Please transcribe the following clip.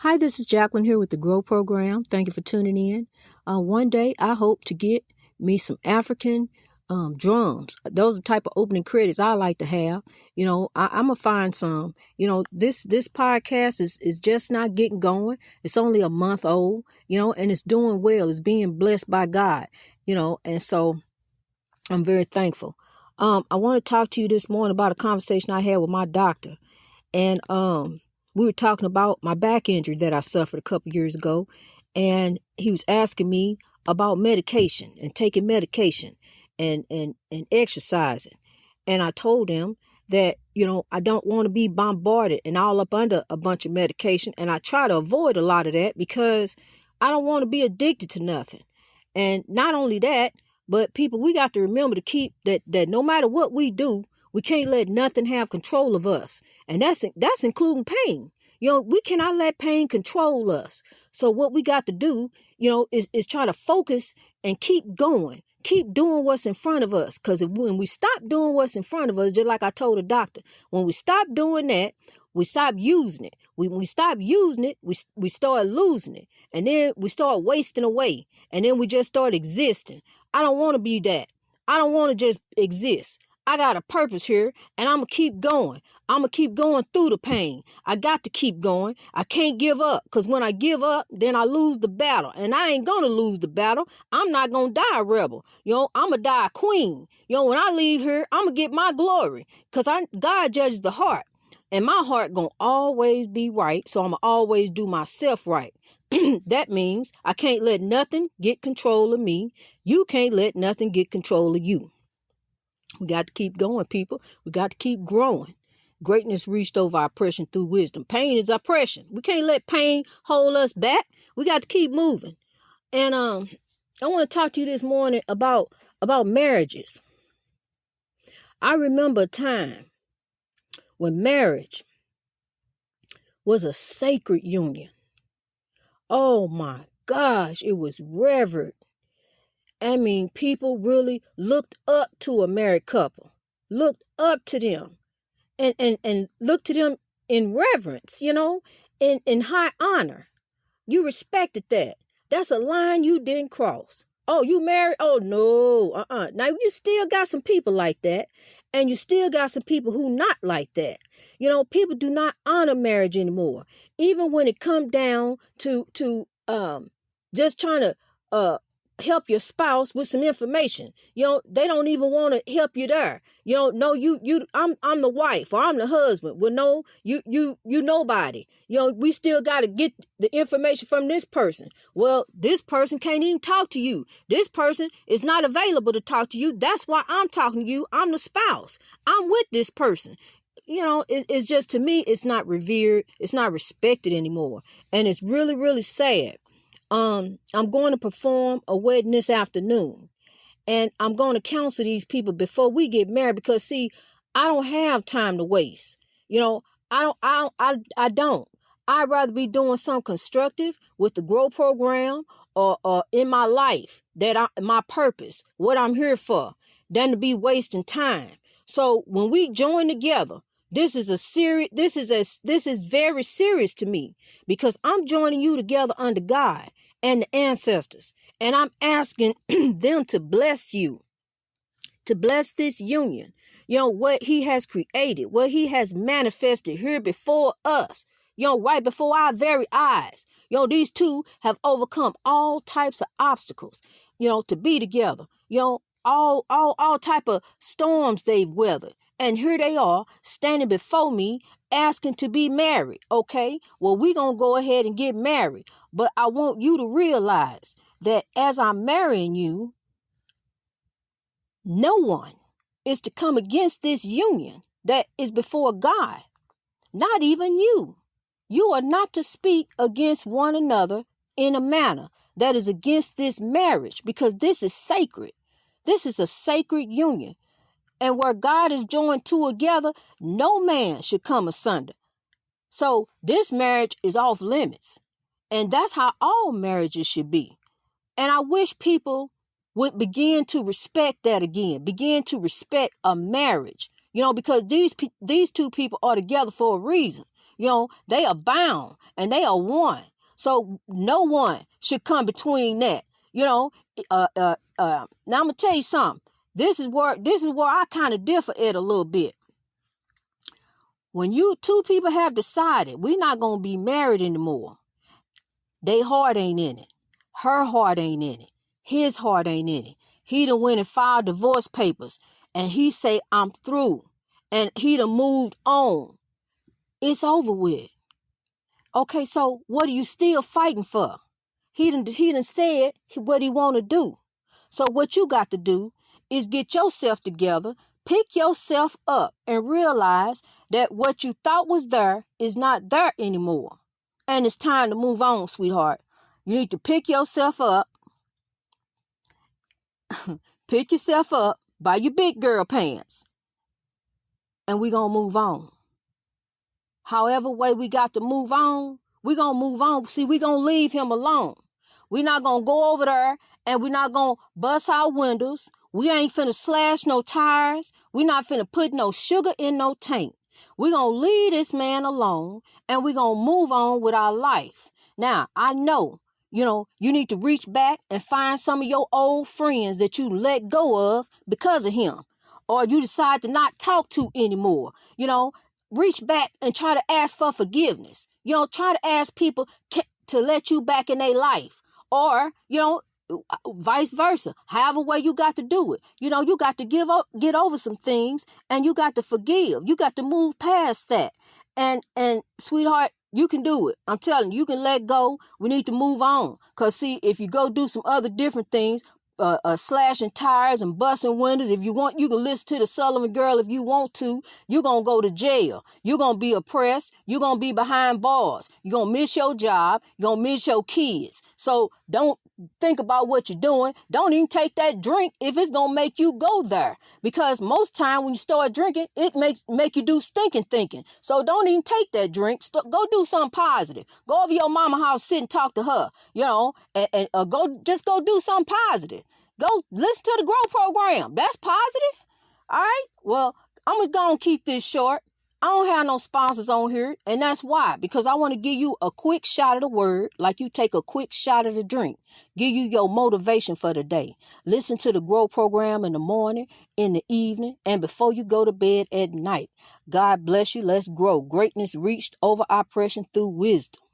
Hi, this is Jacqueline here with the Grow Program. Thank you for tuning in. One day, I hope to get me some African drums. Those are the type of opening credits I like to have. I'm going to find some. This podcast is just not getting going. It's only a month old, and it's doing well. It's being blessed by God, and so I'm very thankful. I want to talk to you this morning about a conversation I had with my doctor. And we were talking about my back injury that I suffered a couple years ago. And he was asking me about medication and taking medication and exercising. And I told him that, I don't want to be bombarded and all up under a bunch of medication. And I try to avoid a lot of that because I don't want to be addicted to nothing. And not only that, but people, we got to remember to keep that no matter what we do, we can't let nothing have control of us. And that's including pain. We cannot let pain control us. So what we got to do, is try to focus and keep going. Keep doing what's in front of us. Because when we stop doing what's in front of us, just like I told the doctor, when we stop doing that, we stop using it. When we stop using it, we start losing it. And then we start wasting away. And then we just start existing. I don't want to be that. I don't want to just exist. I got a purpose here, and I'm going to keep going. I'm going to keep going through the pain. I got to keep going. I can't give up, because when I give up, then I lose the battle. And I ain't going to lose the battle. I'm not going to die a rebel. I'm going to die a queen. When I leave here, I'm going to get my glory, because God judges the heart. And my heart going to always be right, so I'm going to always do myself right. That means I can't let nothing get control of me. You can't let nothing get control of you. We got to keep going, people. We got to keep growing. Greatness reached over oppression through wisdom. Pain is oppression. We can't let pain hold us back. We got to keep moving. And I want to talk to you this morning about marriages. I remember a time when marriage was a sacred union. Oh my gosh, it was revered. I mean, people really looked up to a married couple, looked up to them and looked to them in reverence, in high honor. You respected that. That's a line you didn't cross. Oh, you married? Oh, no. Now, you still got some people like that, and you still got some people who not like that. People do not honor marriage anymore, even when it come down to just trying to help your spouse with some information. They don't even want to help you there. No, I'm the wife or I'm the husband. Well, no, you nobody. We still got to get the information from this person. Well, this person can't even talk to you. This person is not available to talk to you. That's why I'm talking to you. I'm the spouse. I'm with this person. It's just, to me, it's not revered. It's not respected anymore. And it's really, really sad. I'm going to perform a wedding this afternoon, and I'm going to counsel these people before we get married, because see, I don't have time to waste. I don't. I'd rather be doing something constructive with the Grow Program or in my life, my purpose, what I'm here for, than to be wasting time. So when we join together, this is very serious to me, because I'm joining you together under God and the ancestors. And I'm asking them to bless you, to bless this union. What he has created, what he has manifested here before us, right before our very eyes. These two have overcome all types of obstacles, to be together. All type of storms they've weathered. And here they are standing before me asking to be married. Okay, well, we're going to go ahead and get married. But I want you to realize that as I'm marrying you, no one is to come against this union that is before God. Not even you. You are not to speak against one another in a manner that is against this marriage, because this is sacred. This is a sacred union. And where God is joined two together, no man should come asunder. So this marriage is off limits. And that's how all marriages should be. And I wish people would begin to respect that again. Begin to respect a marriage. Because these two people are together for a reason. They are bound and they are one. So no one should come between that. Now I'm gonna tell you something. This is where I kind of differ it a little bit. When you two people have decided we're not gonna be married anymore, they heart ain't in it. Her heart ain't in it. His heart ain't in it. He done went and filed divorce papers and he say, I'm through. And he done moved on. It's over with. Okay, so what are you still fighting for? He done said what he want to do. So what you got to do is get yourself together, pick yourself up, and realize that what you thought was there is not there anymore. And it's time to move on, sweetheart. You need to pick yourself up. Pick yourself up by your big girl pants. And we're going to move on. However way we got to move on, we're going to move on. See, we're going to leave him alone. We're not going to go over there and we're not going to bust our windows. We ain't finna slash no tires. We're not finna put no sugar in no tank. We're going to leave this man alone and we're going to move on with our life. Now, I know, you need to reach back and find some of your old friends that you let go of because of him. Or you decide to not talk to anymore. Reach back and try to ask for forgiveness. Try to ask people to let you back in their life. Or, vice versa. However way you got to do it. You got to get over some things and you got to forgive. You got to move past that. And sweetheart, you can do it. I'm telling you, you can let go. We need to move on. Because see, if you go do some other different things, slashing tires and busting windows. If you want, you can listen to the Sullivan Girl if you want to. You're going to go to jail. You're going to be oppressed. You're going to be behind bars. You're going to miss your job. You're going to miss your kids. So don't think about what you're doing. Don't even take that drink if it's going to make you go there. Because most time when you start drinking, it make you do stinking thinking. So don't even take that drink. Go do something positive. Go over your mama house, sit and talk to her, and go do something positive. Go listen to the Grow program. That's positive. All right. Well, I'm going to go and keep this short. I don't have no sponsors on here. And that's why. Because I want to give you a quick shot of the word. Like you take a quick shot of the drink. Give you your motivation for the day. Listen to the Grow program in the morning, in the evening, and before you go to bed at night. God bless you. Let's grow. Greatness reached over oppression through wisdom.